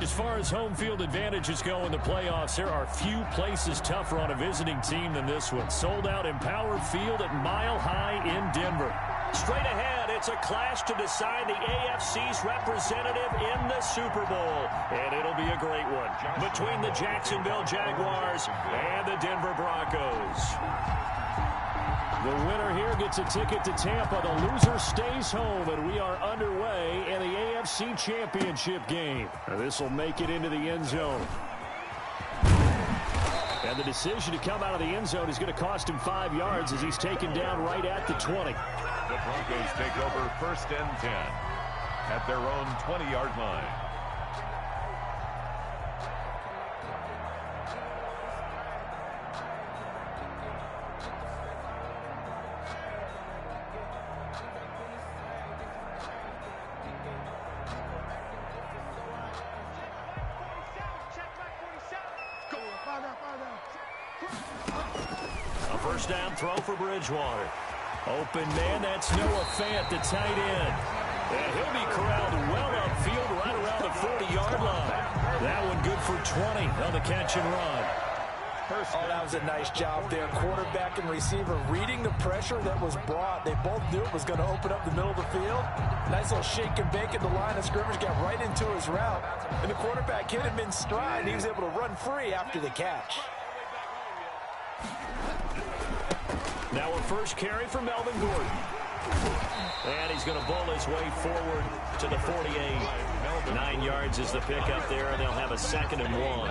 As far as home field advantages go in the playoffs, there are few places tougher on a visiting team than this one. Sold out Empower Field at Mile High in Denver. Straight ahead, it's a clash to decide the AFC's representative in the Super Bowl. And it'll be a great one between the Jacksonville Jaguars and the Denver Broncos. The winner here gets a ticket to Tampa. The loser stays home, and we are underway in the AFC Championship game. This will make it into the end zone. And the decision to come out of the end zone is going to cost him 5 yards as he's taken down right at the 20. The Broncos take over 1st and 10 at their own 20-yard line. A first down throw for Bridgewater. Open man, that's Noah Fant, the tight end. And he'll be corralled well upfield right around the 40-yard line. That one good for 20 on the catch and run. Oh, that was a nice job there. Quarterback and receiver reading the pressure that was brought. They both knew it was going to open up the middle of the field. Nice little shake and bake at the line of scrimmage, got right into his route. And the quarterback hit him in stride. He was able to run free after the catch. Now a first carry for Melvin Gordon. And he's going to bowl his way forward to the 48. 9 yards is the pickup there, and they'll have a 2nd and 1.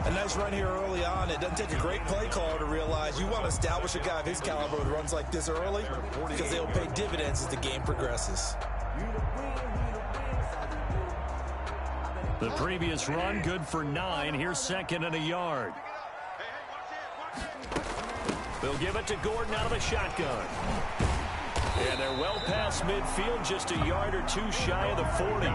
A nice run here early on. It doesn't take a great play caller to realize you want to establish a guy of his caliber who runs like this early because they'll pay dividends as the game progresses. The previous run good for 9. Here's 2nd and a yard. They'll give it to Gordon out of a shotgun. And they're well past midfield, just a yard or two shy of the 40.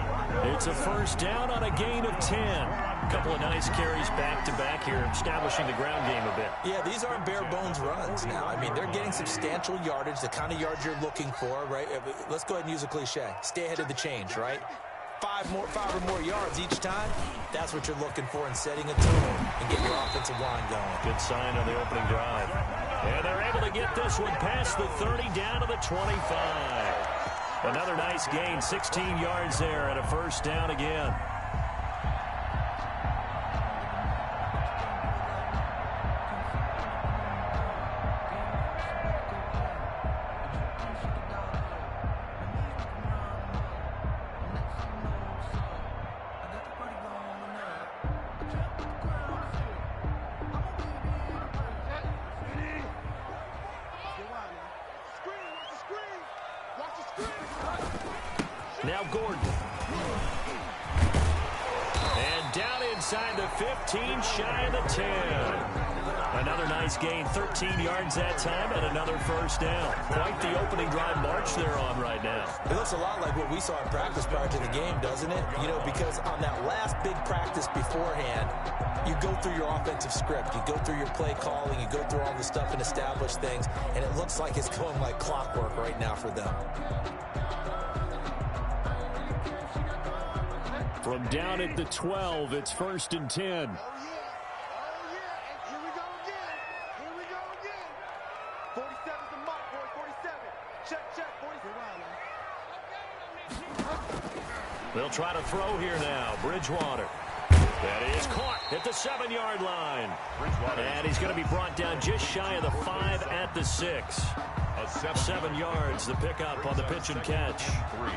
It's a first down on a gain of 10. A couple of nice carries back-to-back here, establishing the ground game a bit. Yeah, these aren't bare-bones runs now. I mean, they're getting substantial yardage, the kind of yards you're looking for, right? Let's go ahead and use a cliche. Stay ahead of the change, right? 5 or more yards each time, that's what you're looking for in setting a tone and get your offensive line going. Good sign on the opening drive. And they're able to get this one past the 30 down to the 25. Another nice gain, 16 yards there and a first down again. Now Gordon. And down inside the 15, shy of the 10. Another nice gain, 13 yards that time, and another first down. Quite the opening drive march they're on right now. It looks a lot like what we saw in practice prior to the game, doesn't it? You know, because on that last big practice beforehand, you go through your offensive script. You go through your play calling. You go through all the stuff and establish things. And it looks like it's going like clockwork right now for them. From down at the 12, it's 1st and 10. Oh, yeah. Here we go again. 47's the mark, boy. 47. Check. 47. They'll try to throw here now. Bridgewater. That is caught at the 7-yard line. And he's going to be brought down just shy of the 5 at the 6. 7 yards, the pickup on the pitch and catch. 3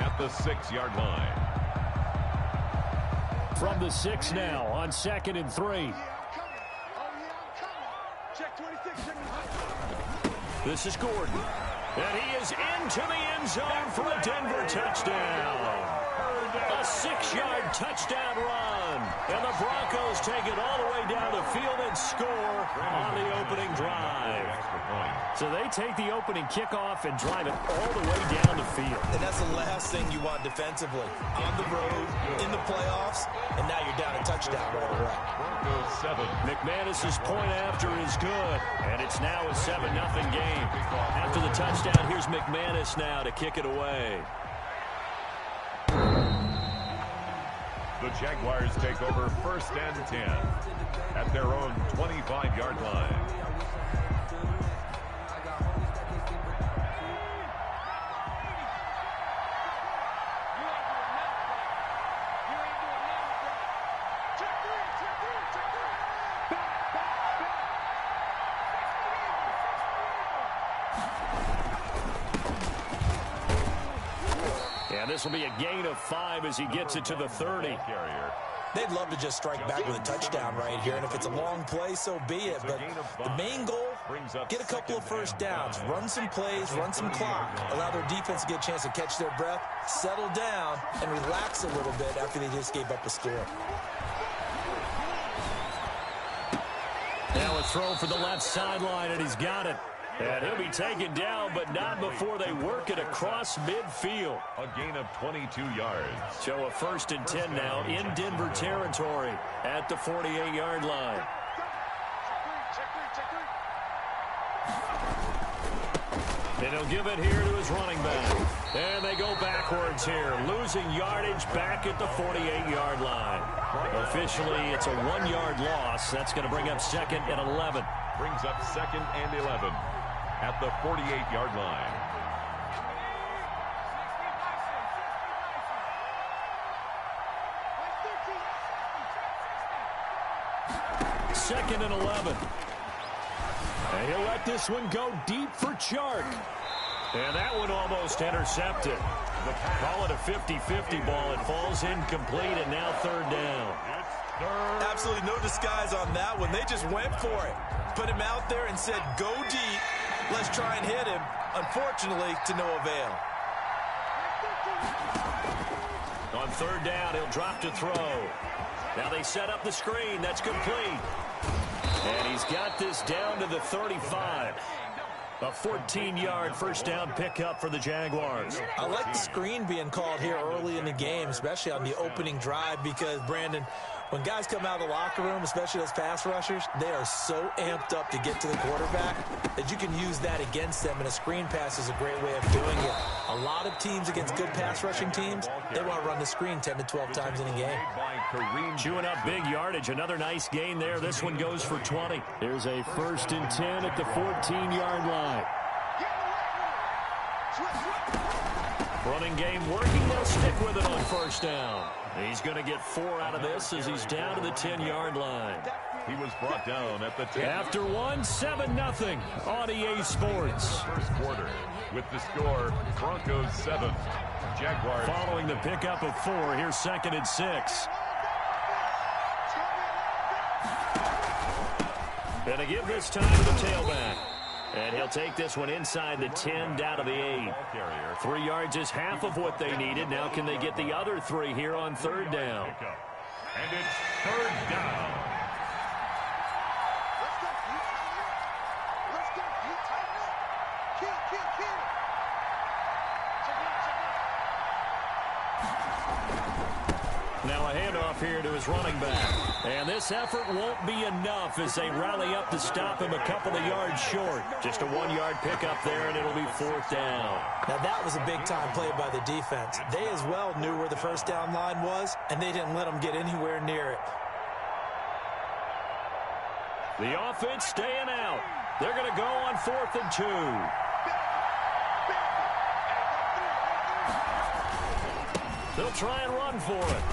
at the 6-yard line. From the 6 now on 2nd and 3. Check 26. This is Gordon. And he is into the end zone for a Denver touchdown. A 6-yard touchdown run. And the Broncos take it all the way down the field and score on the opening drive. So they take the opening kickoff and drive it all the way down the field. And that's the last thing you want defensively. On the road, in the playoffs, and now you're down a touchdown right away. Broncos 7. McManus's point after is good, and it's now a 7-0 game. After the touchdown, here's McManus now to kick it away. The Jaguars take over 1st and 10 at their own 25-yard line. This will be a gain of 5 as he gets it to the 30. They'd love to just strike back with a touchdown right here, and if it's a long play, so be it. But the main goal, get a couple of first downs, run some plays, run some clock, allow their defense to get a chance to catch their breath, settle down, and relax a little bit after they just gave up a score. Now a throw for the left sideline, and he's got it. And he'll be taken down, but not before they work it across midfield. A gain of 22 yards. So a 1st and 10 now in Denver territory at the 48-yard line. And he'll give it here to his running back. And they go backwards here, losing yardage back at the 48-yard line. Officially, it's a 1-yard loss. That's going to bring up 2nd and 11. Brings up 2nd and 11 at the 48-yard line. Second and 11. And he'll let this one go deep for Chark. And that one almost intercepted. Call it a 50-50 ball. It falls incomplete, and now 3rd down. Absolutely no disguise on that one. They just went for it. Put him out there and said, go deep. Let's try and hit him. Unfortunately, to no avail. On 3rd down, he'll drop to throw. Now they set up the screen. That's complete. And he's got this down to the 35. A 14-yard first down pickup for the Jaguars. I like the screen being called here early in the game, especially on the opening drive, because, Brandon, when guys come out of the locker room, especially those pass rushers, they are so amped up to get to the quarterback that you can use that against them, and a screen pass is a great way of doing it. A lot of teams against good pass rushing teams, they want to run the screen 10 to 12 times in a game. Chewing up big yardage. Another nice gain there. This one goes for 20. There's a 1st and 10 at the 14-yard line. Running game working. They'll stick with it on 1st down. He's going to get 4 out of this as he's down to the 10-yard line. He was brought down at the 10. After one, 7-0 on EA Sports. First quarter with the score, Broncos 7, Jaguars. Following the pickup of 4, here's 2nd and 6. Gonna give this time to the tailback. And he'll take this one inside the 10 down to the 8. 3 yards is half of what they needed. Now can they get the other 3 here on 3rd down? And it's 3rd down. Now a handoff here to his running back. And this effort won't be enough as they rally up to stop him a couple of yards short. Just a 1-yard pickup there, and it'll be 4th down. Now that was a big-time play by the defense. They as well knew where the first down line was, and they didn't let them get anywhere near it. The offense staying out. They're going to go on 4th and 2. They'll try and run for it.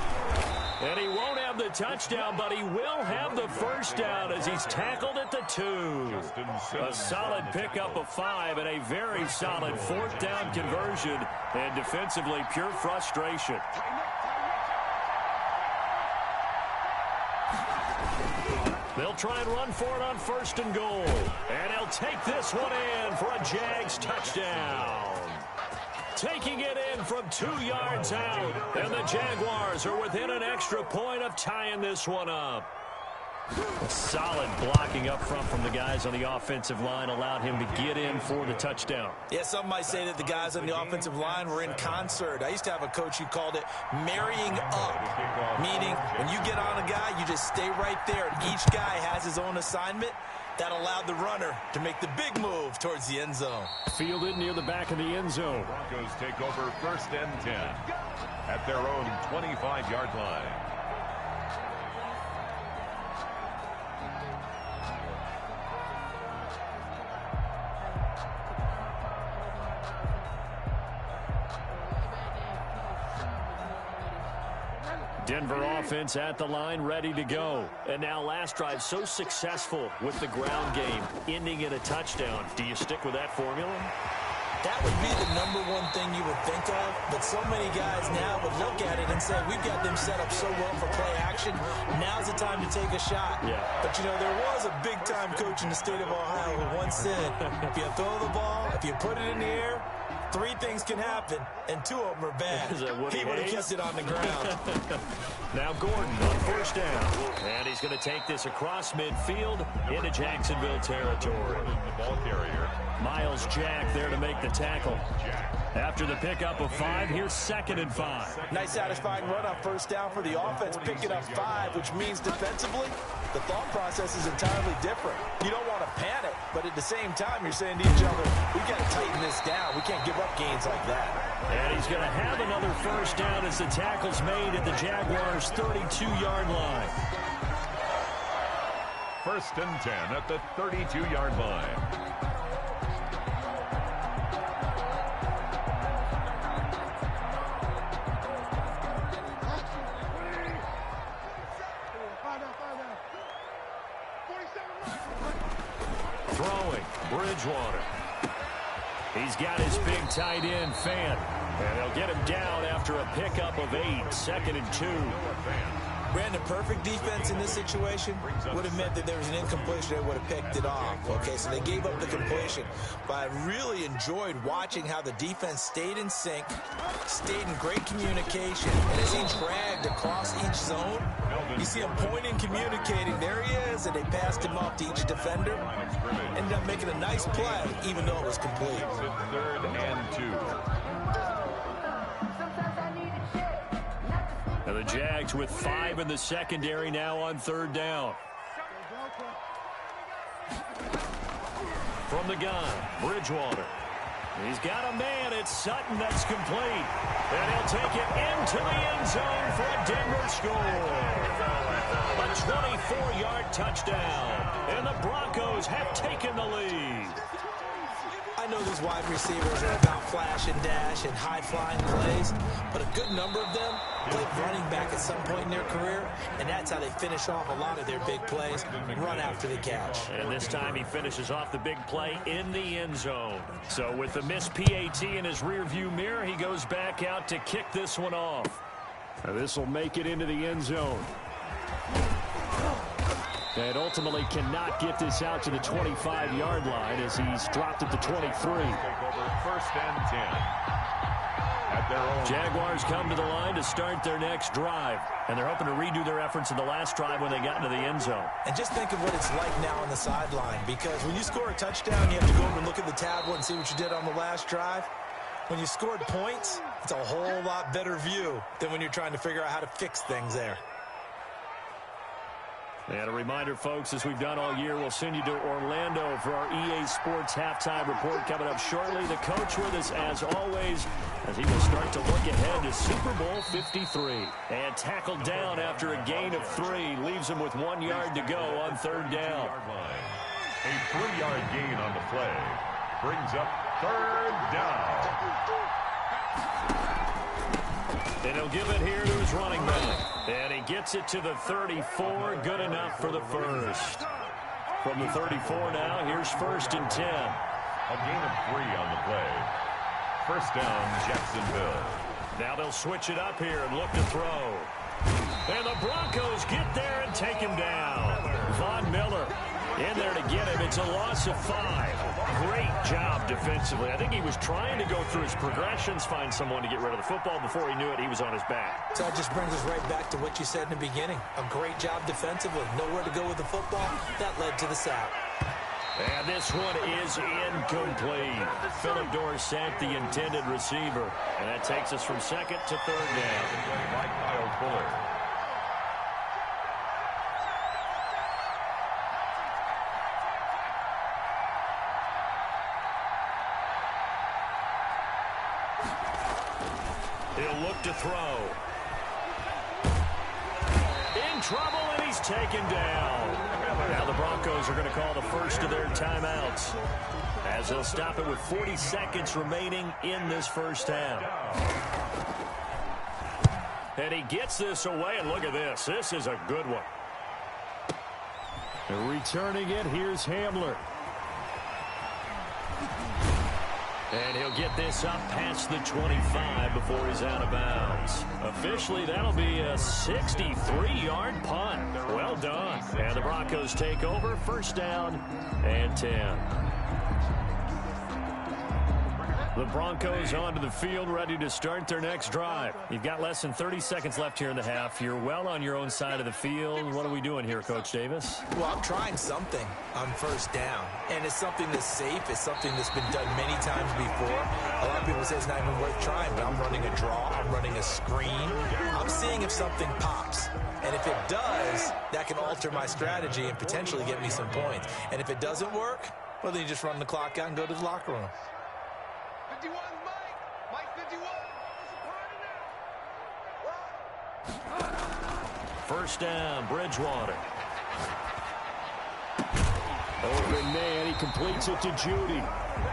And he won't have the touchdown, but he will have the first down as he's tackled at the 2. A solid pickup of 5 and a very solid 4th down conversion. And defensively, pure frustration. They'll try and run for it on 1st and goal. And he'll take this one in for a Jags touchdown. Taking it in from 2 yards out. And the Jaguars are within an extra point of tying this one up. Solid blocking up front from the guys on the offensive line allowed him to get in for the touchdown. Yeah, some might say that the guys on the offensive line were in concert. I used to have a coach who called it marrying up, meaning when you get on a guy, you just stay right there, and each guy has his own assignment. That allowed the runner to make the big move towards the end zone. Fielded near the back of the end zone. Broncos take over 1st and 10 at their own 25-yard line. Denver offense at the line, ready to go. And now last drive so successful with the ground game, ending in a touchdown. Do you stick with that formula? That would be the #1 thing you would think of, but so many guys now would look at it and say, we've got them set up so well for play action, now's the time to take a shot. Yeah. But, you know, there was a big-time coach in the state of Ohio who once said, if you throw the ball, if you put it in the air, 3 things can happen, and 2 of them are bad. He would have kept it on the ground. Now Gordon on first down. And he's going to take this across midfield into Jacksonville territory. The ball carrier. Miles Jack there to make the tackle. After the pickup of 5, here's 2nd and 5. Nice satisfying run on first down for the offense, picking up 5, which means defensively, the thought process is entirely different. You don't want to panic, but at the same time, you're saying to each other, we've got to tighten this down. We can't give up gains like that. And he's going to have another first down as the tackle's made at the Jaguars' 32-yard line. 1st and 10 at the 32-yard line. Throwing, Bridgewater. He's got his big tight end, Fan. And they'll get him down after a pickup of 8, 2nd and 2. Brandon, perfect defense in this situation would have meant that there was an incompletion. They would have picked it off. Okay, so they gave up the completion. But I really enjoyed watching how the defense stayed in sync, stayed in great communication. And as he dragged across each zone, you see him pointing, communicating. There he is, and they passed him off to each defender. Ended up making a nice play, even though it was complete. 3rd and 2. Now the Jags with 5 in the secondary now on 3rd down. From the gun, Bridgewater. He's got a man. It's Sutton that's complete. And he'll take it into the end zone for a Denver score. A 24-yard touchdown. And the Broncos have taken the lead. I know these wide receivers are about flash and dash and high-flying plays, but a good number of them played running back at some point in their career, and that's how they finish off a lot of their big plays, run after the catch. And this time he finishes off the big play in the end zone. So with the missed PAT in his rearview mirror, he goes back out to kick this one off. Now this will make it into the end zone. And ultimately cannot get this out to the 25-yard line as he's dropped at the 23. Take over 1st and 10. At their own. Jaguars come to the line to start their next drive. And they're hoping to redo their efforts in the last drive when they got into the end zone. And just think of what it's like now on the sideline, because when you score a touchdown, you have to go over and look at the tablet and see what you did on the last drive. When you scored points, it's a whole lot better view than when you're trying to figure out how to fix things there. And a reminder, folks, as we've done all year, we'll send you to Orlando for our EA Sports halftime report coming up shortly. The coach with us, as always, as he will start to look ahead to Super Bowl 53. And tackled down after a gain of 3. Leaves him with 1 yard to go on 3rd down. A 3-yard gain on the play brings up 3rd down. And he'll give it here to his running back. And he gets it to the 34. Good enough for the first. From the 34 now, here's 1st and 10. A gain of 3 on the play. 1st down, Jacksonville. Now they'll switch it up here and look to throw. And the Broncos get there and take him down. Von Miller in there to get him. It's a loss of 5. Great job defensively. I think he was trying to go through his progressions, find someone to get rid of the football. Before he knew it, he was on his back. So that just brings us right back to what you said in the beginning. A great job defensively. Nowhere to go with the football. That led to the sack. And this one is incomplete. Philip Dorsett, the intended receiver. And that takes us from 2nd to 3rd down. By Kyle Fuller. He'll look to throw. In trouble, and he's taken down. Now the Broncos are going to call the first of their timeouts, as they'll stop it with 40 seconds remaining in this first half. And he gets this away, and look at this. This is a good one. Returning it, here's Hamler. And he'll get this up past the 25 before he's out of bounds. Officially, that'll be a 63-yard punt. Well done. And the Broncos take over, first down and 10. The Broncos onto the field, ready to start their next drive. You've got less than 30 seconds left here in the half. You're well on your own side of the field. What are we doing here, Coach Davis? Well, I'm trying something on first down, and it's something that's safe. It's something that's been done many times before. A lot of people say it's not even worth trying, but I'm running a draw. I'm running a screen. I'm seeing if something pops. And if it does, that can alter my strategy and potentially get me some points. And if it doesn't work, well, then you just run the clock out and go to the locker room. 51, Mike 51. First down, Bridgewater. Open man, he completes it to Judy.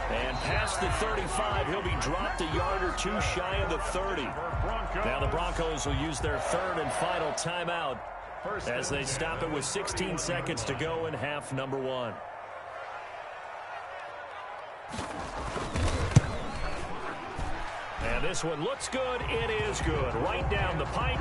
And past the 35, he'll be dropped a yard or two shy of the 30. Now the Broncos will use their third and final timeout as they stop it with 16 seconds to go in half number one. And this one looks good. It is good. Right down the pipe.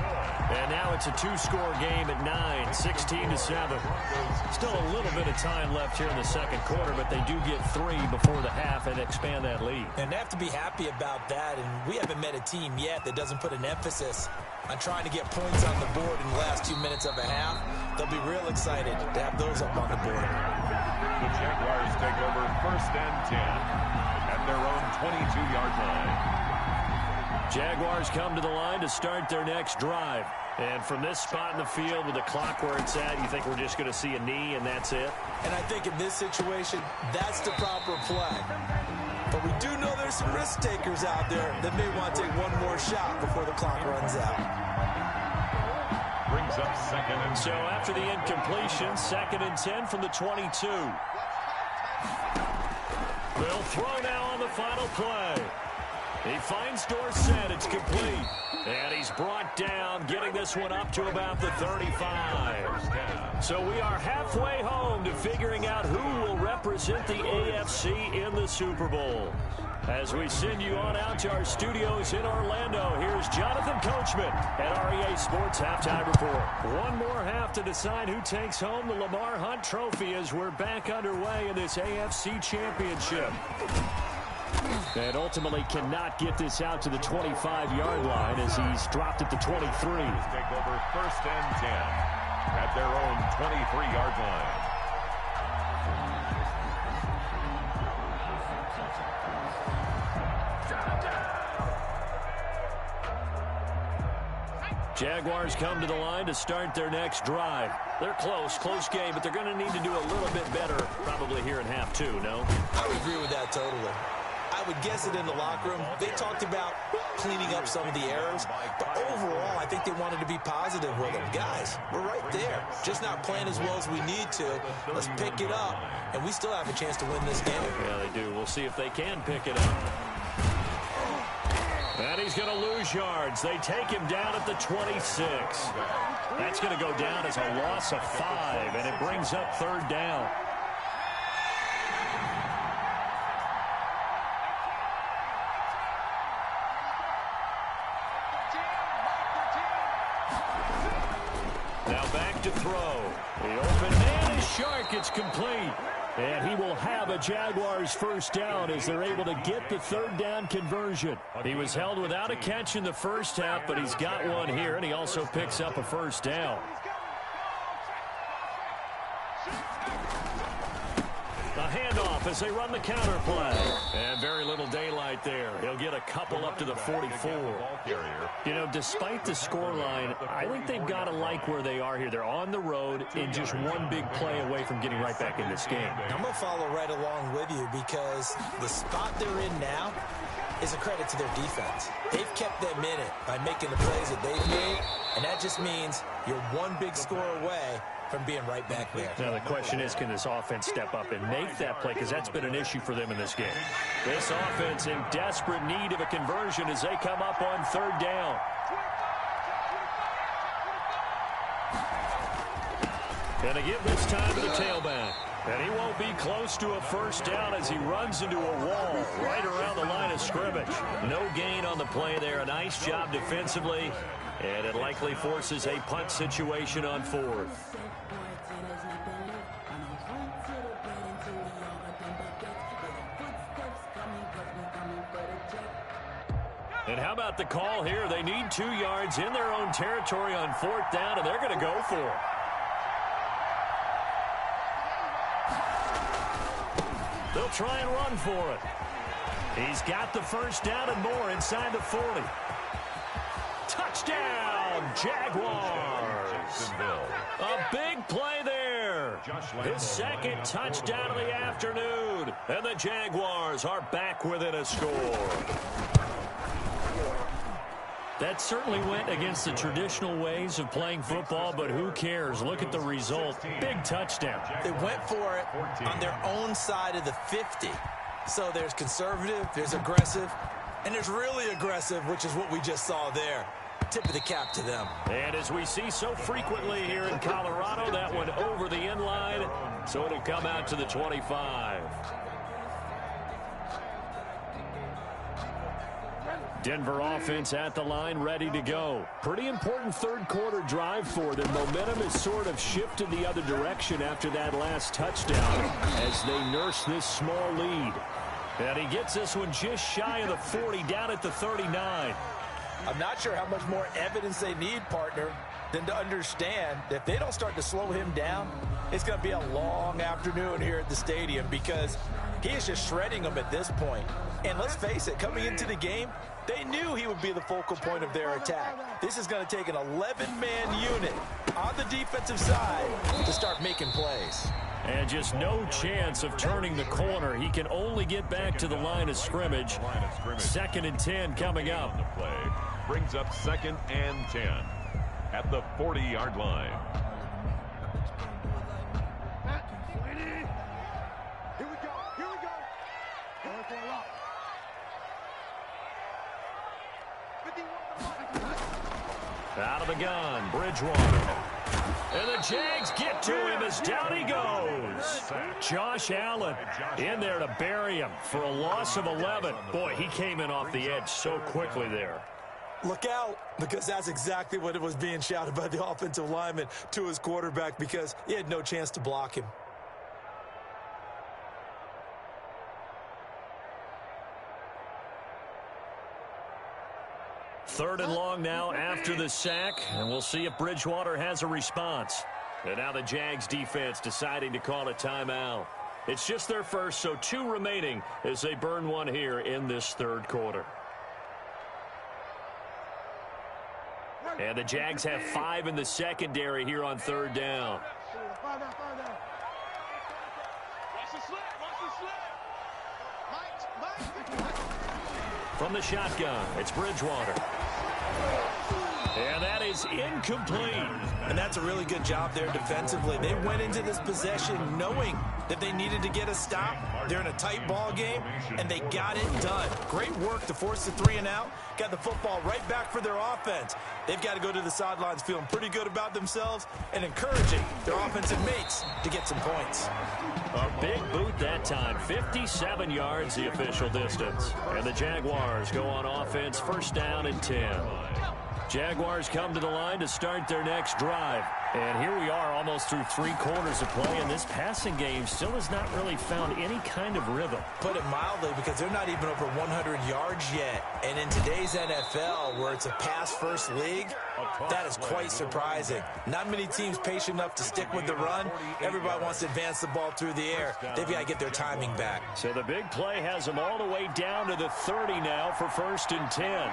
And now it's a two-score game at 9, 16-7. Still a little bit of time left here in the second quarter, but they do get 3 before the half and expand that lead. And they have to be happy about that. And we haven't met a team yet that doesn't put an emphasis on trying to get points on the board in the last 2 minutes of a half. They'll be real excited to have those up on the board. The Jaguars take over first and 10 at their own 22-yard line. Jaguars come to the line to start their next drive. And from this spot in the field with the clock where it's at, you think we're just going to see a knee and that's it? And I think in this situation, that's the proper play. But we do know there's some risk takers out there that may want to take one more shot before the clock runs out. Brings up second and 10. So after the incompletion, second and 10 from the 22. They'll throw now on the final play. He finds Dorsett. It's complete. And he's brought down, getting this one up to about the 35. So we are halfway home to figuring out who will represent the AFC in the Super Bowl. As we send you on out to our studios in Orlando, here's Jonathan Coachman at REA Sports Halftime Report. One more half to decide who takes home the Lamar Hunt Trophy as we're back underway in this AFC Championship. And ultimately cannot get this out to the 25-yard line as he's dropped at the 23. Take over first and 10 at their own 23-yard line. Jaguars come to the line to start their next drive. They're close game, but they're going to need to do a little bit better probably here in half two, no? I would agree with that totally. I would guess it in the locker room. They talked about cleaning up some of the errors, but overall, I think they wanted to be positive with them. Guys, we're right there. Just not playing as well as we need to. Let's pick it up, and we still have a chance to win this game. Yeah, they do. We'll see if they can pick it up. And he's going to lose yards. They take him down at the 26. That's going to go down as a loss of 5, and it brings up third down. Now back to throw. The open man is Shark. It's complete. And he will have a Jaguars first down as they're able to get the third down conversion. He was held without a catch in the first half, but he's got one here, and he also picks up a first down. A handoff as they run the counter play. And very little daylight there. He'll get a couple up to the 44. You know, despite the scoreline, I think they've got to like where they are here. They're on the road in just one big play away from getting right back in this game. I'm going to follow right along with you because the spot they're in now is a credit to their defense. They've kept them in it by making the plays that they've made, and that just means you're one big score away from being right back there. Now the question is, can this offense step up and make that play? Because that's been an issue for them in this game. This offense in desperate need of a conversion as they come up on third down. And they give this time to the tailback. And he won't be close to a first down as he runs into a wall right around the line of scrimmage. No gain on the play there. A nice job defensively. And it likely forces a punt situation on fourth. And how about the call here? They need 2 yards in their own territory on fourth down, and they're going to go for it. They'll try and run for it. He's got the first down and more inside the 40. Touchdown, Jaguars. A big play there. His second touchdown of the afternoon. And the Jaguars are back within a score. That certainly went against the traditional ways of playing football, but who cares? Look at the result. Big touchdown. They went for it on their own side of the 50. So there's conservative, there's aggressive, and there's really aggressive, which is what we just saw there. Tip of the cap to them. And as we see so frequently here in Colorado, that one over the end line, so it'll come out to the 25. Denver offense at the line, ready to go. Pretty important third quarter drive for them. Momentum has sort of shifted the other direction after that last touchdown as they nurse this small lead. And he gets this one just shy of the 40, down at the 39. I'm not sure how much more evidence they need, partner, than to understand that if they don't start to slow him down, it's going to be a long afternoon here at the stadium because he is just shredding them at this point. And let's face it, coming into the game, they knew he would be the focal point of their attack. This is going to take an 11-man unit on the defensive side to start making plays. And just no chance of turning the corner. He can only get back to the line of scrimmage. 2nd and 10 coming up. The play brings up 2nd and 10 at the 40-yard line. Here we go. Here we go. Going for a lot. 51. Out of the gun, Bridgewater. And the Jags get to him as down he goes. Josh Allen in there to bury him for a loss of 11. Boy, he came in off the edge so quickly there. Look out, because that's exactly what it was being shouted by the offensive lineman to his quarterback because he had no chance to block him. Third and long now after the sack, and we'll see if Bridgewater has a response. And now the Jags defense deciding to call a timeout. It's just their first, so 2 remaining as they burn one here in this third quarter. And the Jags have 5 in the secondary here on third down. Watch the slip. Mike. From the shotgun, it's Bridgewater. And that is incomplete. And that's a really good job there defensively. They went into this possession knowing that they needed to get a stop. They're in a tight ball game, and they got it done. Great work to force the 3 and out. Got the football right back for their offense. They've got to go to the sidelines feeling pretty good about themselves and encouraging their offensive mates to get some points. A big boot that time. 57 yards the official distance. And the Jaguars go on offense, first down and 10. Jaguars come to the line to start their next drive. And here we are almost through 3 quarters of play, and this passing game still has not really found any kind of rhythm. Put it mildly, because they're not even over 100 yards yet. And in today's NFL, where it's a pass-first league, that is quite surprising. Not many teams patient enough to stick with the run. Everybody wants to advance the ball through the air. They've got to get their timing back. So the big play has them all the way down to the 30 now for first and 10.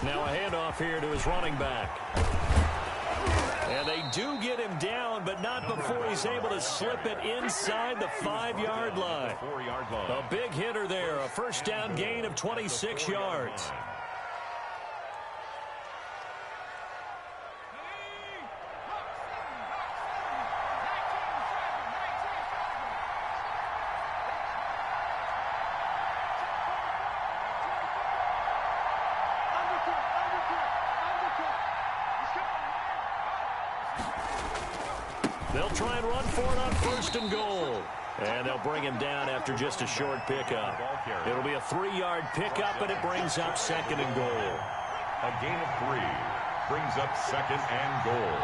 Now a handoff here to his running back. And they do get him down, but not before he's able to slip it inside the 5-yard line. A big hitter there, a first down gain of 26 yards. They'll try and run for it on 1st and goal. And they'll bring him down after just a short pickup. It'll be a 3-yard pickup, and it brings up 2nd and goal. A gain of 3 brings up 2nd and goal.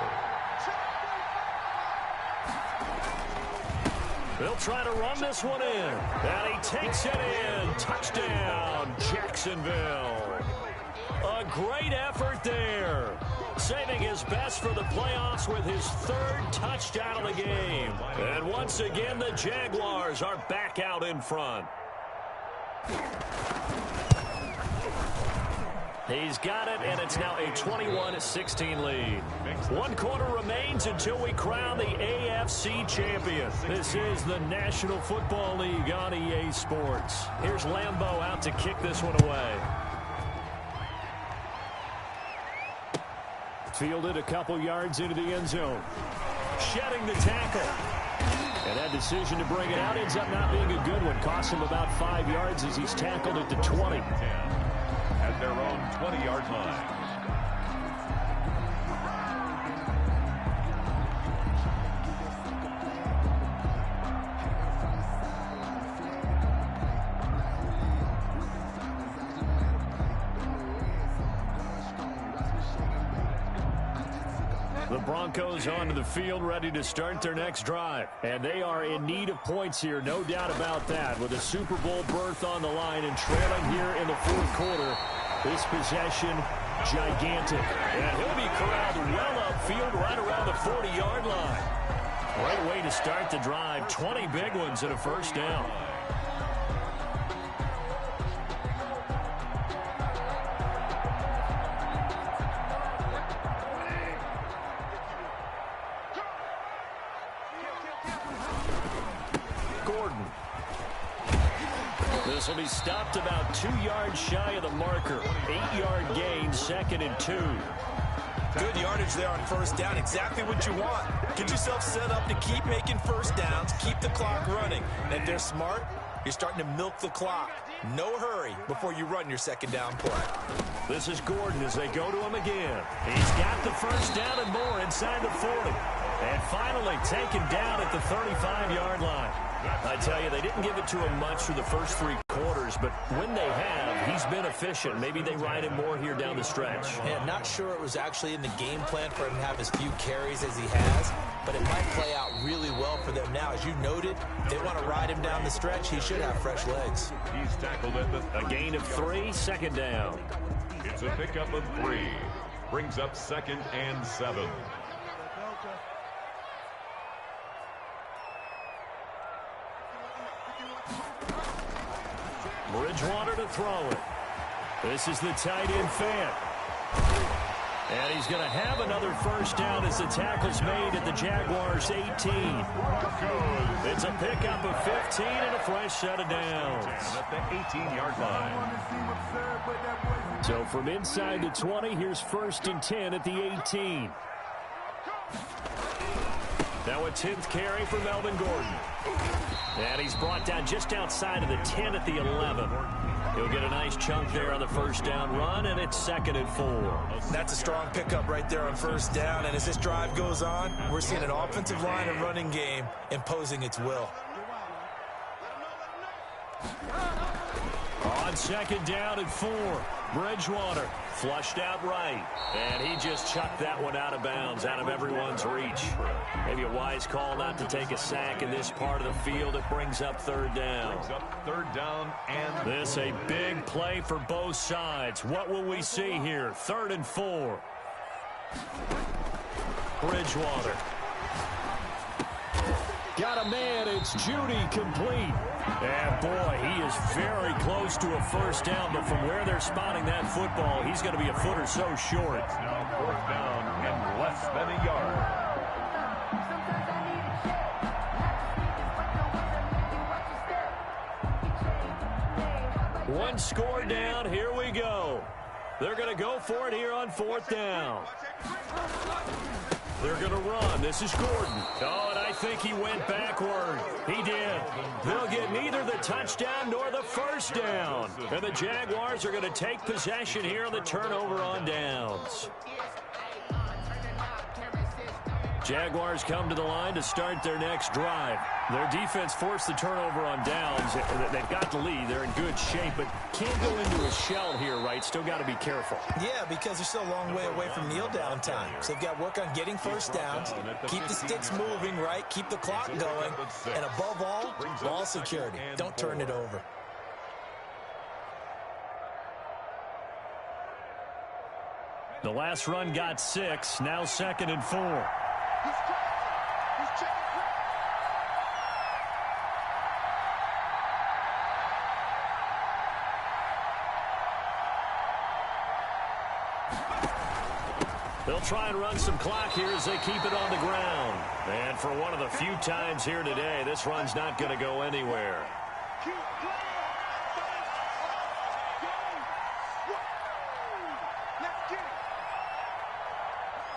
They'll try to run this one in. And he takes it in. Touchdown, Jacksonville. A great effort there. Saving his best for the playoffs with his 3rd touchdown of the game. And once again, the Jaguars are back out in front. He's got it, and it's now a 21-16 lead. 1 quarter remains until we crown the AFC champion. This is the National Football League on EA Sports. Here's Lambeau out to kick this one away. Fielded a couple yards into the end zone. Shedding the tackle. And that decision to bring it out ends up not being a good one. Costs him about 5 yards as he's tackled at the 20. At their own 20-yard line. The Broncos onto the field, ready to start their next drive. And they are in need of points here, no doubt about that. With a Super Bowl berth on the line and trailing here in the 4th quarter, this possession, gigantic. And he'll be corralled well upfield right around the 40-yard line. Great way to start the drive. 20 big ones and a 1st down. This will be stopped about 2 yards shy of the marker. 8-yard gain, 2nd and 2. Good yardage there on 1st down. Exactly what you want. Get yourself set up to keep making 1st downs, keep the clock running. And if they're smart, you're starting to milk the clock. No hurry before you run your 2nd down play. This is Gordon as they go to him again. He's got the 1st down and more inside the 40. And finally taken down at the 35-yard line. I tell you, they didn't give it to him much for the first 3 quarters, but when they have, he's been efficient. Maybe they ride him more here down the stretch. Yeah, I'm not sure it was actually in the game plan for him to have as few carries as he has, but it might play out really well for them now. As you noted, they want to ride him down the stretch. He should have fresh legs. He's tackled at a gain of 3, 2nd down. It's a pickup of 3. Brings up 2nd and 7. Bridgewater to throw it. This is the tight end fan. And he's going to have another 1st down as the tackle's made at the Jaguars' 18. It's a pickup of 15 and a fresh set of downs. At the 18-yard line. So from inside the 20, here's 1st and 10 at the 18. Now a 10th carry for Melvin Gordon. And he's brought down just outside of the 10 at the 11. He'll get a nice chunk there on the 1st down run, and it's 2nd and 4. That's a strong pickup right there on 1st down. And as this drive goes on, we're seeing an offensive line and running game imposing its will. On 2nd down and 4, Bridgewater flushed out right. And he just chucked that one out of bounds, out of everyone's reach. Maybe a wise call not to take a sack in this part of the field. It brings up 3rd down. Brings up 3rd down and... This a big play for both sides. What will we see here? 3rd and 4. Bridgewater. Got a man. It's Judy complete. And, boy, he is very close to a 1st down, but from where they're spotting that football, he's going to be a foot or so short. Now 4th down and less than a yard. One score down. Here we go. They're going to go for it here on 4th down. They're going to run. This is Gordon. Oh, and I think he went backward. He did. They'll get neither the touchdown nor the 1st down. And the Jaguars are going to take possession here on the turnover on downs. Jaguars come to the line to start their next drive. Their defense forced the turnover on downs. They've got the lead. They're in good shape, but can't go into a shell here, right? Still got to be careful. Yeah, because they're still a long way away from kneel down time. So they've got to work on getting first downs, keep the sticks moving, right? Keep the clock going, and above all, ball security. Don't turn it over. The last run got 6. Now 2nd and 4. He's crossing. He's checking cross. They'll try and run some clock here as they keep it on the ground. And for one of the few times here today, this run's not going to go anywhere. Keep playing. Let's get it.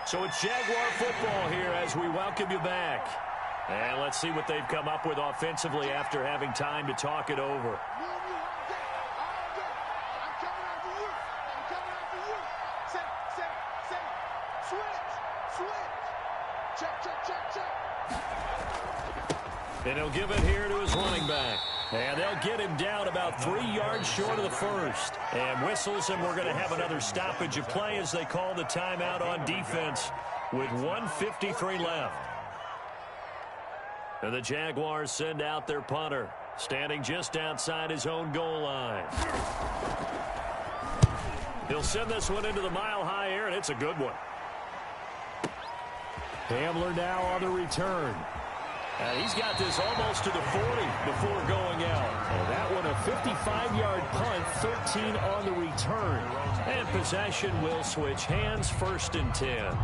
So it's Jaguar football here as we welcome you back. And let's see what they've come up with offensively after having time to talk it over. Me and you all day. All day. I'm coming after you. I'm coming after you. Say. Switch. Check. And he'll give it here to his running back. And they'll get him down about 3 yards short of the first. And whistles, and we're going to have another stoppage of play as they call the timeout on defense with 1:53 left. And the Jaguars send out their punter, standing just outside his own goal line. He'll send this one into the mile-high air, and it's a good one. Hamler now on the return. And he's got this almost to the 40 before going out. And that one a 55-yard punt, 13 on the return. And possession will switch hands, 1st and 10.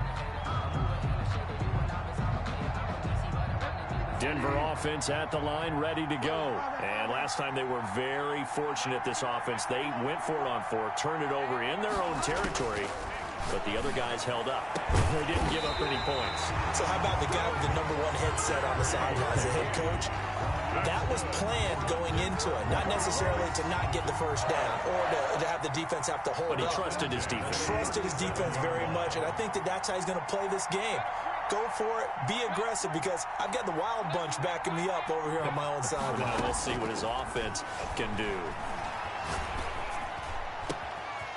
Denver offense at the line, ready to go. And last time they were very fortunate, this offense. They went for it on 4, turned it over in their own territory. But the other guys held up. They didn't give up any points. So how about the guy with the #1 headset on the sidelines, the head coach? That was planned going into it, not necessarily to not get the first down or to have the defense have to hold up. But he trusted his defense. Trusted his defense very much, and I think that's how he's going to play this game. Go for it. Be aggressive, because I've got the wild bunch backing me up over here on my own sideline. Now we'll see what his offense can do.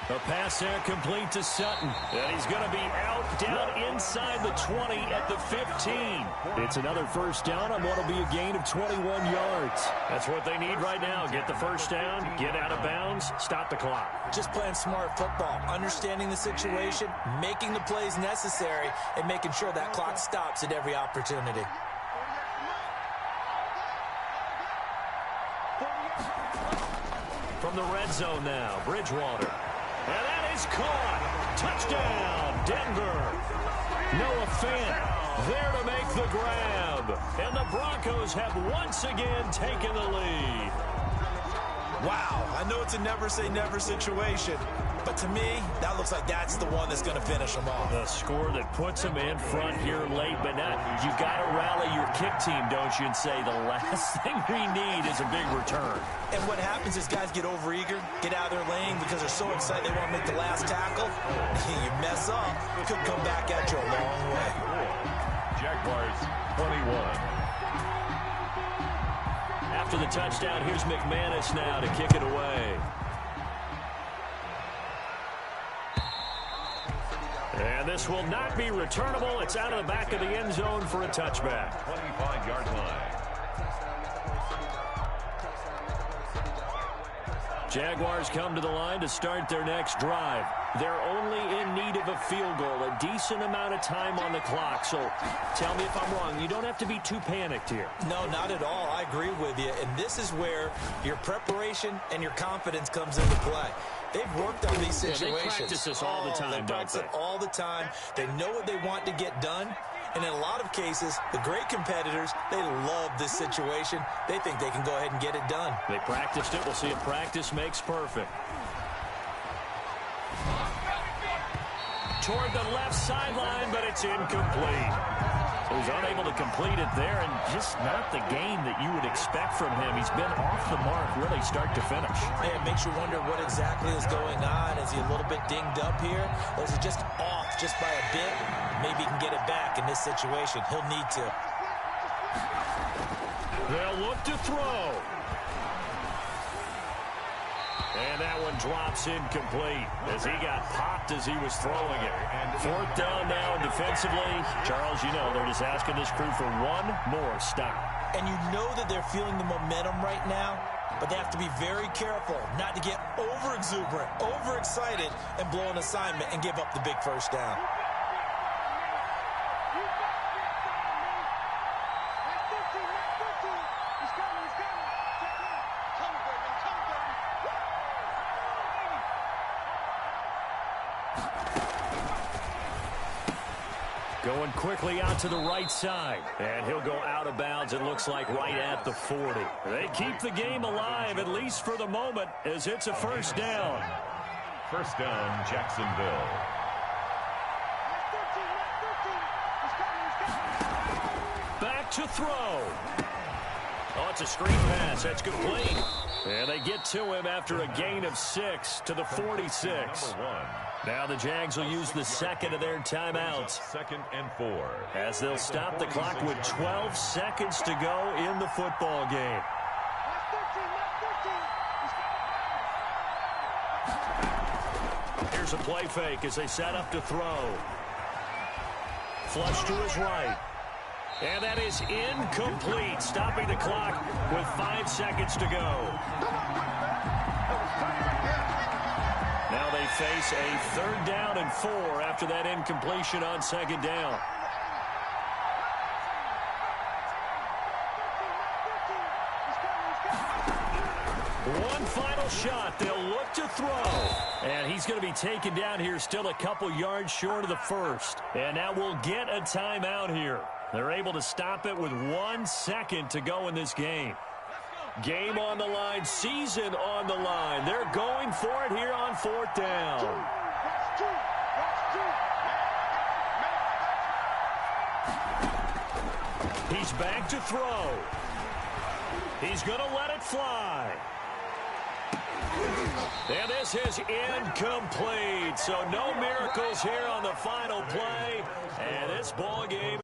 A pass there complete to Sutton. And he's going to be out down inside the 20 at the 15. It's another first down on what will be a gain of 21 yards. That's what they need right now. Get the first down, get out of bounds, stop the clock. Just playing smart football, understanding the situation, making the plays necessary, and making sure that clock stops at every opportunity. From the red zone now, Bridgewater. And that is caught. Touchdown, Denver. Noah Fant there to make the grab. And the Broncos have once again taken the lead. Wow, I know it's a never-say-never situation, but to me, that looks like that's the one that's going to finish them off. The score that puts them in front here late, but now you got to rally your kick team, don't you, and say the last thing we need is a big return. And what happens is guys get overeager, get out of their lane because they're so excited they want to make the last tackle. You mess up, it could come back at you a long way. Jaguars 21. After the touchdown, here's McManus now to kick it away. And this will not be returnable. It's out of the back of the end zone for a touchback. 25-yard line. Jaguars come to the line to start their next drive. They're only in need of a field goal, a decent amount of time on the clock. So tell me if I'm wrong. You don't have to be too panicked here. No, not at all. I agree with you. And this is where your preparation and your confidence comes into play. They've worked on these situations. They practice this all the time, They practice it all the time. They know what they want to get done. And in a lot of cases, the great competitors, they love this situation. They think they can go ahead and get it done. They practiced it. We'll see if practice makes perfect. Toward the left sideline, but it's incomplete. So he's unable to complete it there, and just not the game that you would expect from him. He's been off the mark really start to finish. Yeah, it makes you wonder what exactly is going on. Is he a little bit dinged up here. Those are just off just by a bit. Maybe he can get it back in this situation. He'll need to. They'll look to throw. And that one drops incomplete as he got popped as he was throwing it. And 4th down now defensively. Charles, you know, they're just asking this crew for one more stop. And you know that they're feeling the momentum right now, but they have to be very careful not to get over-exuberant, over-excited, and blow an assignment and give up the big first down. Going quickly out to the right side. And he'll go out of bounds, it looks like, right at the 40. They keep the game alive, at least for the moment, as it's a first down. First down, Jacksonville. Back to throw. Oh, it's a screen pass. That's complete. And they get to him after a gain of 6 to the 46. Now the Jags will use the second of their timeouts. 2nd and 4. As they'll stop the clock with 12 seconds to go in the football game. Here's a play fake as they set up to throw. Flush to his right. And that is incomplete, stopping the clock with 5 seconds to go. Now they face a 3rd down and 4 after that incompletion on 2nd down. One final shot. They'll look to throw. And he's going to be taken down here, still a couple yards short of the first. And now we'll get a timeout here. They're able to stop it with 1 second to go in this game. Game on the line, season on the line. They're going for it here on 4th down. He's back to throw. He's going to let it fly. And this is incomplete. So no miracles here on the final play. And this ball game